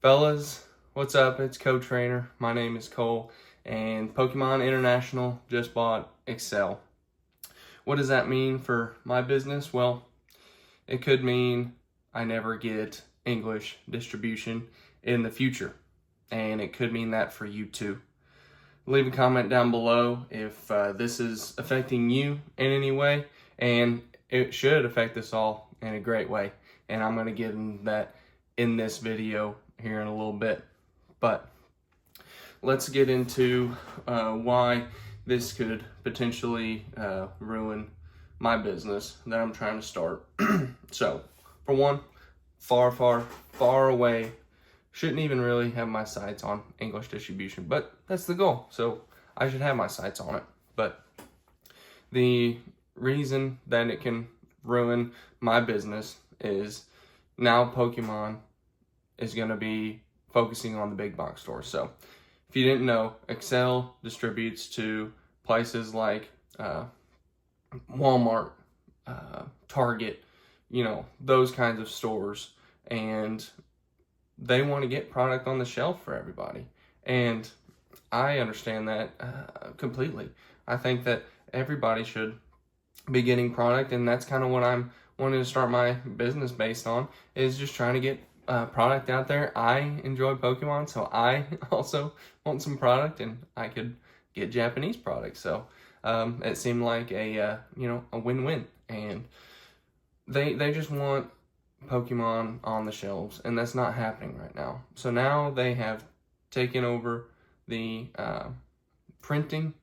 Fellas, what's up? It's Co-Trainer. My name is Cole, and Pokemon International just bought Excell. What does that mean for my business? Well, it could mean I never get English distribution in the future, and it could mean that for you too. Leave a comment down below if this is affecting you in any way, and it should affect us all in a great way. And I'm going to get into that in this video here in a little bit. But let's get into why this could potentially ruin my business that I'm trying to start. So, for one, far away. Shouldn't even really have my sights on English distribution, but that's the goal. So I should have my sights on it. But the reason that it can ruin my business is now Pokemon is going to be focusing on the big box stores. So if you didn't know, Excell distributes to places like Walmart, Target, those kinds of stores, and they want to get product on the shelf for everybody. And I understand that completely. I think that everybody should be getting product, and that's kind of what I'm wanting to start my business based on, is just trying to get product out there. I enjoy Pokemon, so I also want some product, and I could get Japanese product. So it seemed like a win-win, and they just want Pokemon on the shelves, and that's not happening right now. So now they have taken over the printing,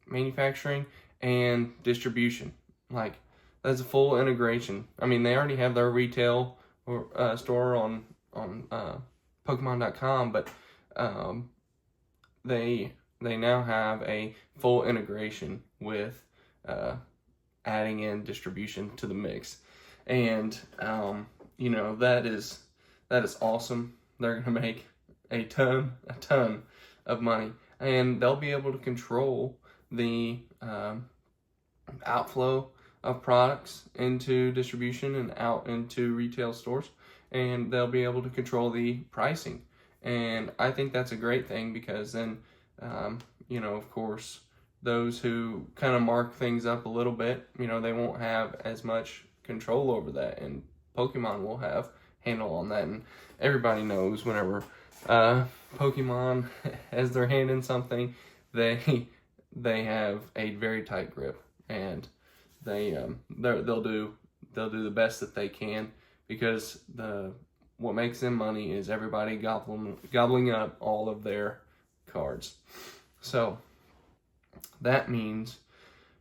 manufacturing, and distribution. Like, that's a full integration. I mean, they already have their retail store on Pokemon.com, but they now have a full integration with adding in distribution to the mix. And that is awesome. They're gonna make a ton of money, and they'll be able to control the outflow of products into distribution and out into retail stores, and they'll be able to control the pricing. And I think that's a great thing, because then of course, those who kind of mark things up a little bit, they won't have as much control over that, and Pokemon will have handle on that. And everybody knows whenever Pokemon has their hand in something, they have a very tight grip, and they'll do the best that they can, because what makes them money is everybody gobbling up all of their cards. So that means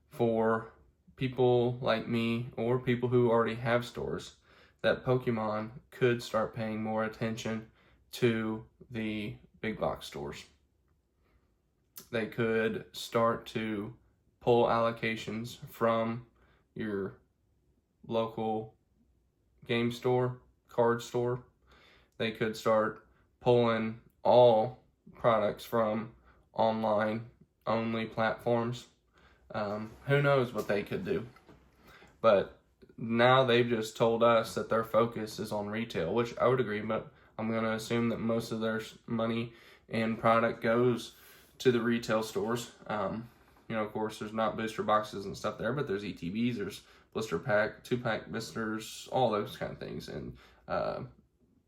for people like me, or people who already have stores, that Pokemon could start paying more attention to the big box stores. They could start to pull allocations from your local game store, card store. They could start pulling all products from online only platforms. Who knows what they could do. But now they've just told us that their focus is on retail, which I would agree, but I'm going to assume that most of their money and product goes to the retail stores. Of course, there's not booster boxes and stuff there, but there's ETBs, there's blister pack, 2-pack blisters, all those kind of things. And,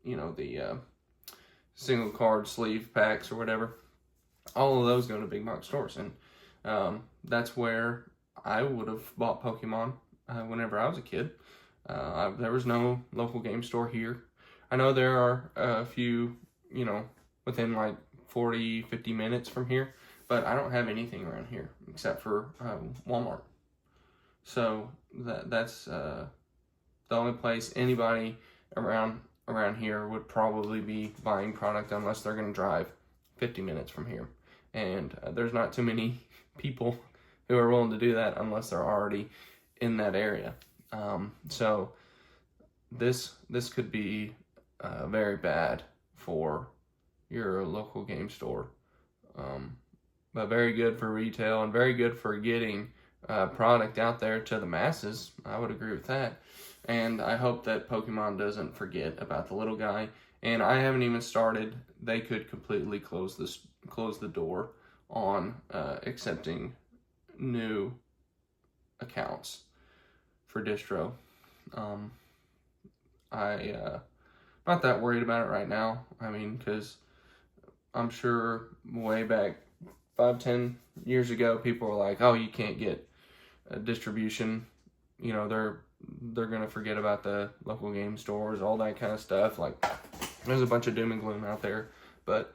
the single card sleeve packs or whatever. All of those go to big box stores. And that's where I would have bought Pokemon whenever I was a kid. There was no local game store here. I know there are a few, within like 40, 50 minutes from here, but I don't have anything around here except for Walmart. So that's the only place anybody around here would probably be buying product, unless they're going to drive 50 minutes from here. And there's not too many people who are willing to do that unless they're already in that area. So this could be very bad for your local game store, but very good for retail, and very good for getting product out there to the masses. I would agree with that. And I hope that Pokemon doesn't forget about the little guy and I haven't even started. They could completely close the door on accepting new accounts for distro. I not that worried about it right now. I mean, because I'm sure way back 5-10 years ago, people were like, "Oh, you can't get a distribution." You know, they're gonna forget about the local game stores, all that kind of stuff. Like, there's a bunch of doom and gloom out there, but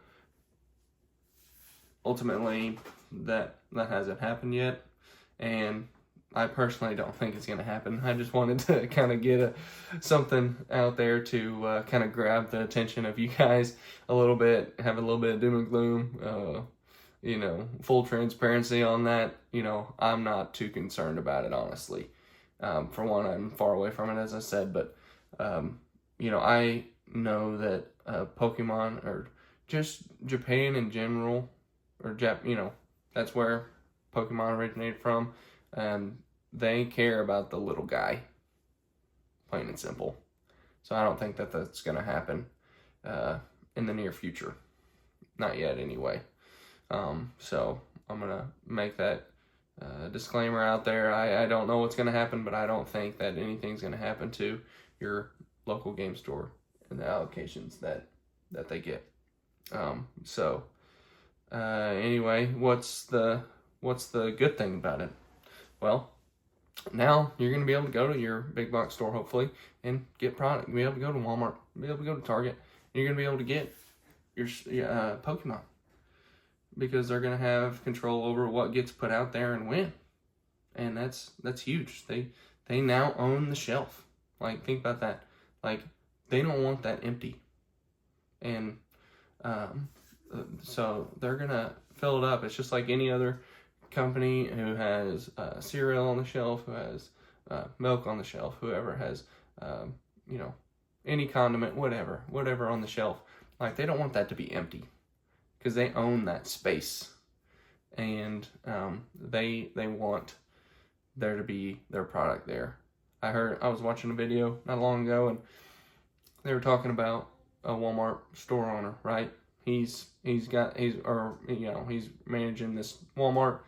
ultimately, that hasn't happened yet, and I personally don't think it's gonna happen. I just wanted to kind of get something out there to kind of grab the attention of you guys a little bit, have a little bit of doom and gloom. You know, full transparency on that. You know, I'm not too concerned about it, honestly. For one, I'm far away from it, as I said, but, you know, I know that Pokemon, or just Japan in general, or you know, that's where Pokemon originated from, they care about the little guy, plain and simple. So I don't think that that's going to happen in the near future. Not yet, anyway. So I'm going to make that disclaimer out there. I don't know what's going to happen, but I don't think that anything's going to happen to your local game store and the allocations that they get. Anyway, what's the good thing about it? Well, now you're going to be able to go to your big box store, hopefully, and get product. You'll be able to go to Walmart, be able to go to Target, and you're going to be able to get your Pokemon, because they're going to have control over what gets put out there and when. And that's huge. They now own the shelf. Like, think about that. Like, they don't want that empty. And so they're going to fill it up. It's just like any other company who has cereal on the shelf, who has milk on the shelf, whoever has, you know, any condiment, whatever on the shelf. Like, they don't want that to be empty, because they own that space, and they want there to be their product there. I was watching a video not long ago, and they were talking about a Walmart store owner, right? He's managing this Walmart,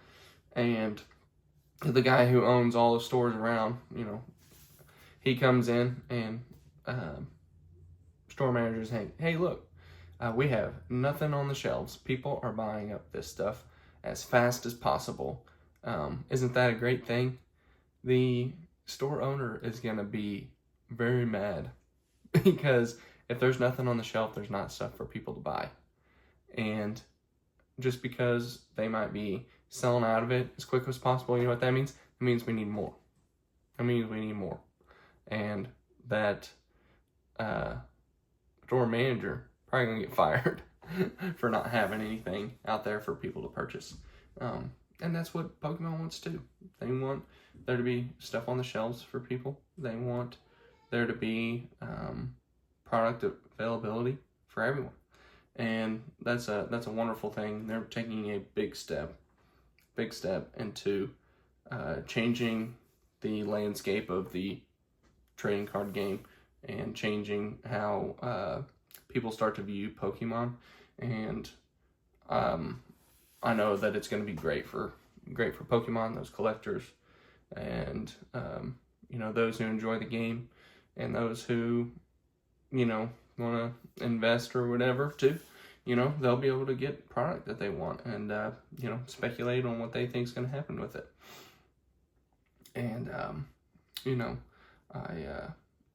and the guy who owns all the stores around, you know, he comes in, and store manager's saying, "Hey, look, we have nothing on the shelves. People are buying up this stuff as fast as possible. Isn't that a great thing?" The store owner is going to be very mad, because if there's nothing on the shelf, there's not stuff for people to buy. And just because they might be selling out of it as quick as possible, you know what that means? It means we need more. It means we need more. And that store manager probably gonna get fired for not having anything out there for people to purchase. And that's what Pokemon wants to. They want there to be stuff on the shelves for people. They want there to be product availability for everyone. And that's a wonderful thing. They're taking a big step into changing the landscape of the trading card game, and changing how people start to view Pokemon. And I know that it's going to be great for Pokemon, those collectors, and you know, those who enjoy the game, and those who, you know, want to invest or whatever too. You know, they'll be able to get product that they want, and you know, speculate on what they think is going to happen with it. And you know,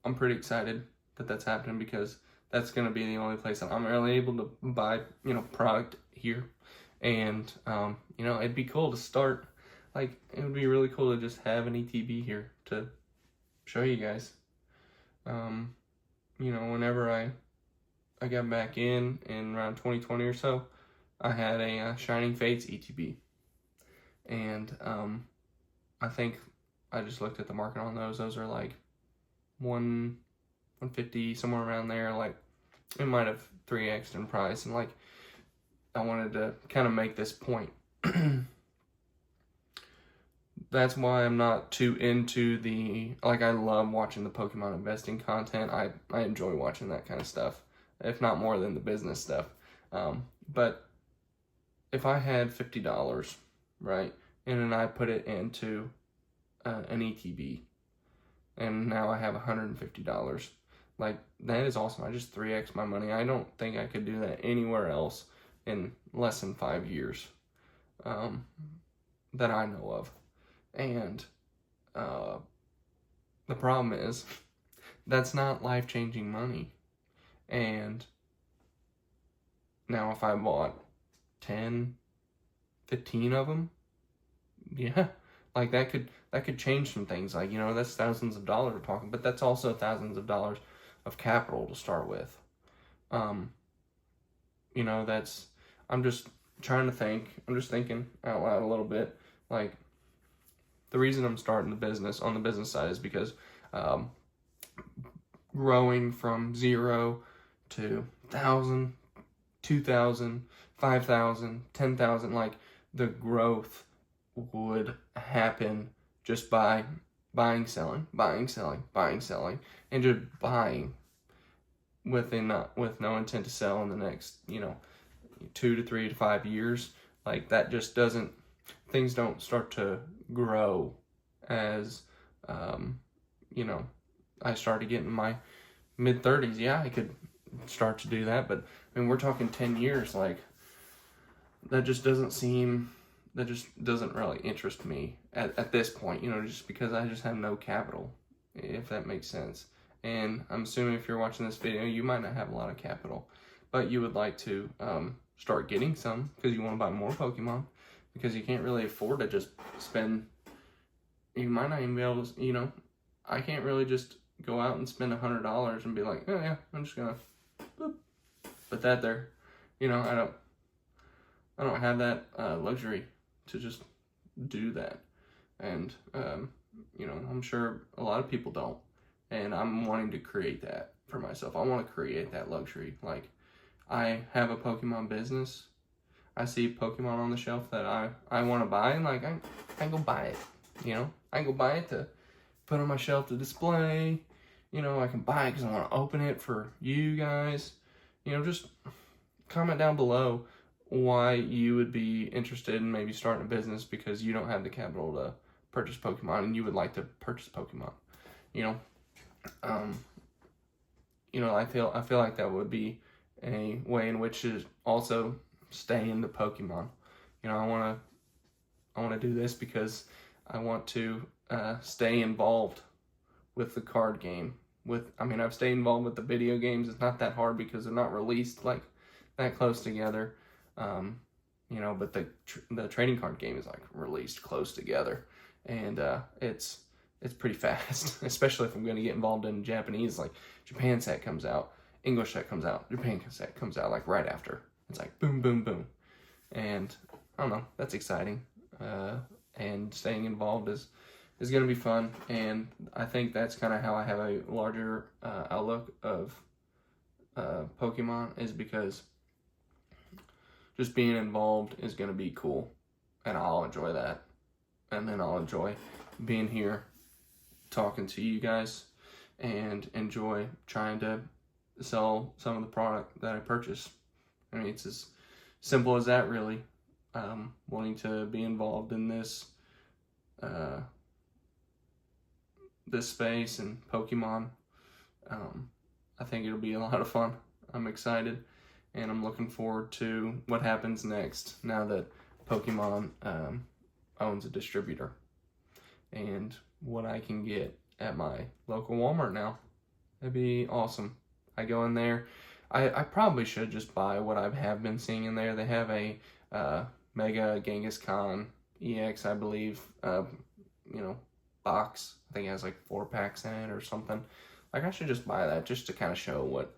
I'm pretty excited that that's happening, because that's going to be the only place that I'm really able to buy, you know, product here. And you know, it'd be cool to start, like, it would be really cool to just have an ETB here to show you guys. You know, whenever I got back in around 2020 or so, I had a Shining Fates ETB, and I think I just looked at the market on those. Those are like 150, somewhere around there. Like, it might have 3x'd in price, and like, I wanted to kind of make this point. That's why I'm not too into I love watching the Pokemon investing content. I enjoy watching that kind of stuff. if not more than the business stuff. But if I had $50, right, and then I put it into an ETB, and now I have $150, like, that is awesome. I just 3x my money. I don't think I could do that anywhere else in less than 5 years that I know of. And the problem is, that's not life-changing money. And now if I bought 10, 15 of them, yeah, like that could change some things. Like, you know, that's thousands of dollars we're talking, but that's also thousands of dollars of capital to start with. You know, I'm just trying to think. I'm just thinking out loud a little bit. Like, the reason I'm starting the business on the business side is because growing from 0 to 1,000, 2,000, 5,000, 10,000, like, the growth would happen just by buying, selling, buying, selling, buying, selling, and just buying with no intent to sell in the next, you know, 2 to 3 to 5 years. Like, that just doesn't, things don't start to grow as, you know, I started getting my mid-30s. Yeah, I could start to do that, but I mean, we're talking 10 years. Like, that just doesn't really interest me at this point, you know, just because I just have no capital, if that makes sense. And I'm assuming if you're watching this video, you might not have a lot of capital, but you would like to start getting some because you want to buy more Pokemon, because you can't really afford to just spend, you might not even be able to, you know, I can't really just go out and spend $100 and be like, oh yeah, I'm just gonna boop, put that there. You know, I don't have that luxury to just do that. And, you know, I'm sure a lot of people don't. And I'm wanting to create that for myself. I want to create that luxury. Like, I have a Pokemon business. I see Pokemon on the shelf that I want to buy, and like, I can go buy it. You know, I can go buy it to put on my shelf to display. You know, I can buy it because I want to open it for you guys. You know, just comment down below why you would be interested in maybe starting a business because you don't have the capital to purchase Pokemon and you would like to purchase Pokemon. You know, you know, I feel like that would be a way in which to also stay into Pokemon. You know, I want to do this because I want to stay involved with the card game. I've stayed involved with the video games. It's not that hard because they're not released like that close together. You know, but the trading card game is like released close together, and it's pretty fast, especially if I'm going to get involved in Japanese. Like, Japan set comes out, English set comes out, Japan set comes out like right after. It's like boom, boom, boom, and I don't know. That's exciting, and staying involved is going to be fun, and I think that's kind of how I have a larger outlook of Pokemon, is because just being involved is going to be cool, and I'll enjoy that, and then I'll enjoy being here talking to you guys, and enjoy trying to sell some of the product that I purchase. I mean, it's as simple as that, really. Wanting to be involved in this this space and Pokemon. I think it'll be a lot of fun. I'm excited, and I'm looking forward to what happens next now that Pokemon owns a distributor, and what I can get at my local Walmart now. That'd be awesome. I go in there. I probably should just buy what I have been seeing in there. They have a Mega Genghis Khan EX, I believe, you know, box. I think it has like 4 packs in it or something. Like, I should just buy that just to kind of show what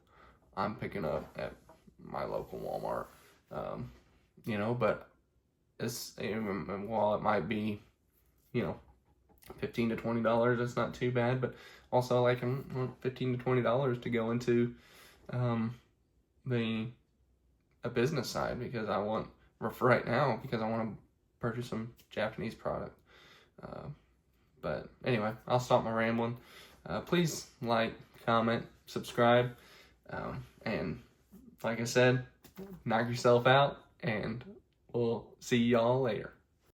I'm picking up at my local Walmart. You know, but while it might be, you know, $15 to $20, that's not too bad, but also like $15 to $20 to go into a business side, because I want, for right now, because I want to purchase some Japanese product. But anyway, I'll stop my rambling. Please like, comment, subscribe, and like I said, knock yourself out, and we'll see y'all later.